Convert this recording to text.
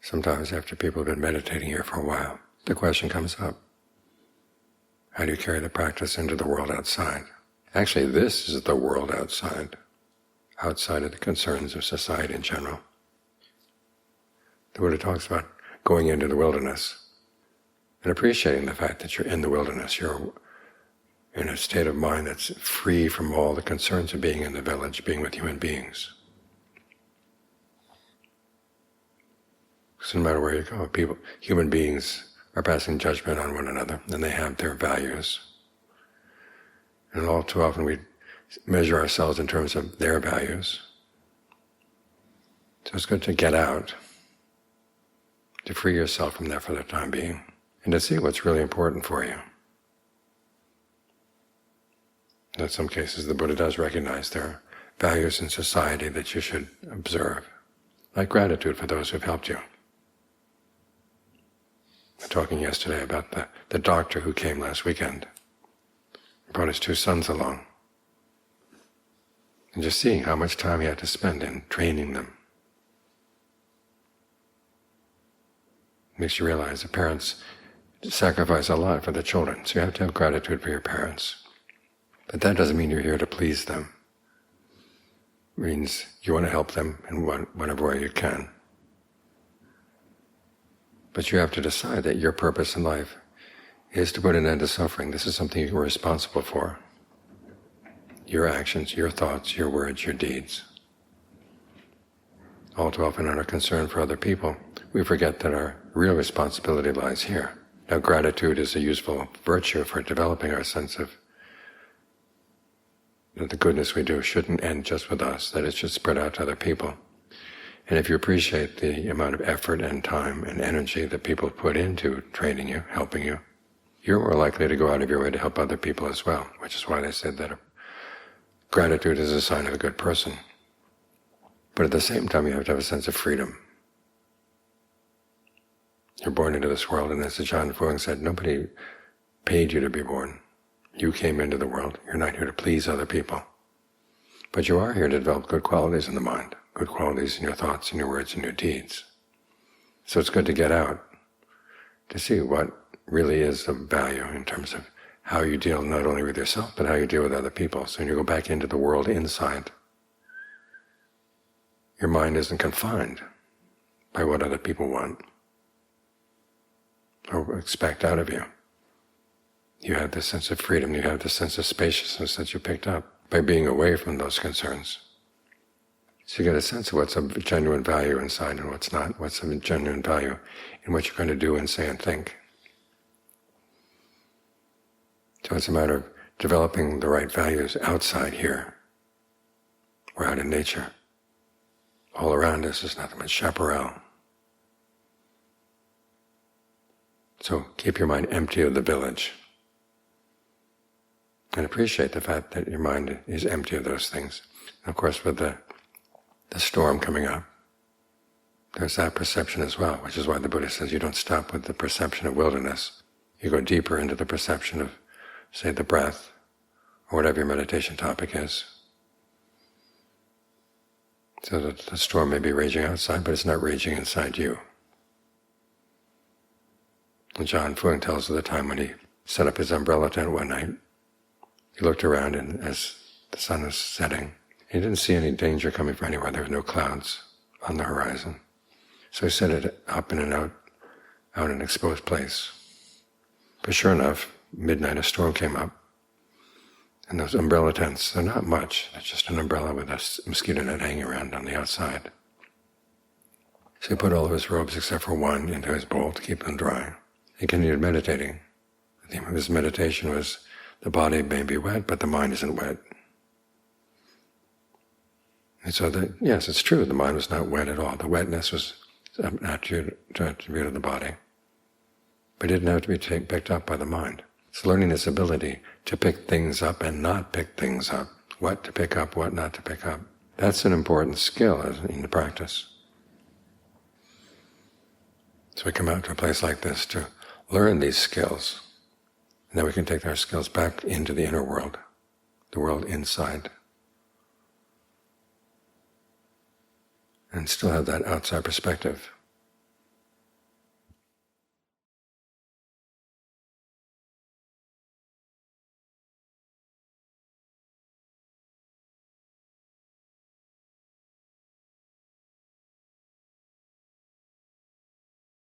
Sometimes after people have been meditating here for a while, the question comes up, how do you carry the practice into the world outside? Actually, this is the world outside of the concerns of society in general. The Buddha talks about going into the wilderness and appreciating the fact that you're in the wilderness. You're in a state of mind that's free from all the concerns of being in the village, being with human beings. So no matter where you go, human beings are passing judgment on one another, and they have their values. And all too often we measure ourselves in terms of their values. So it's good to get out, to free yourself from that for the time being, and to see what's really important for you. In some cases the Buddha does recognize there are values in society that you should observe, like gratitude for those who have helped you. We were talking yesterday about the doctor who came last weekend. He brought his 2 sons along. And just seeing how much time he had to spend in training them makes you realize that parents sacrifice a lot for the children, so you have to have gratitude for your parents. But that doesn't mean you're here to please them. It means you want to help them in whatever way you can. But you have to decide that your purpose in life is to put an end to suffering. This is something you're responsible for. Your actions, your thoughts, your words, your deeds. All too often in our concern for other people, we forget that our real responsibility lies here. Now, gratitude is a useful virtue for developing our sense of that the goodness we do shouldn't end just with us, that it should spread out to other people. And if you appreciate the amount of effort and time and energy that people put into training you, helping you, you're more likely to go out of your way to help other people as well, which is why they said that gratitude is a sign of a good person. But at the same time, you have to have a sense of freedom. You're born into this world, and as Ajahn Fuang said, nobody paid you to be born. You came into the world. You're not here to please other people. But you are here to develop good qualities in the mind, good qualities in your thoughts and your words and your deeds. So it's good to get out, to see what really is of value in terms of how you deal not only with yourself, but how you deal with other people. So when you go back into the world inside, your mind isn't confined by what other people want or expect out of you. You have this sense of freedom, you have this sense of spaciousness that you picked up by being away from those concerns. So you get a sense of what's of genuine value inside and what's not, what's of genuine value in what you're going to do and say and think. So it's a matter of developing the right values outside here. We're out in nature. All around us is nothing but chaparral. So keep your mind empty of the village. And appreciate the fact that your mind is empty of those things. And of course, with the storm coming up, there's that perception as well, which is why the Buddha says you don't stop with the perception of wilderness. You go deeper into the perception of, say, the breath, or whatever your meditation topic is. So that the storm may be raging outside, but it's not raging inside you. And Ajahn Fuang tells of the time when he set up his umbrella tent one night. He looked around, and as the sun was setting, he didn't see any danger coming from anywhere. There were no clouds on the horizon. So he set it up in and out in an exposed place. But sure enough, midnight a storm came up. And those umbrella tents, they're not much. They're just an umbrella with a mosquito net hanging around on the outside. So he put all of his robes except for one into his bowl to keep them dry. He continued meditating. The theme of his meditation was, the body may be wet, but the mind isn't wet. And so yes, it's true, the mind was not wet at all. The wetness was an attribute of the body. But it didn't have to be picked up by the mind. It's learning this ability to pick things up and not pick things up. What to pick up, what not to pick up. That's an important skill in the practice. So we come out to a place like this to learn these skills. And then we can take our skills back into the inner world, the world inside, and still have that outside perspective.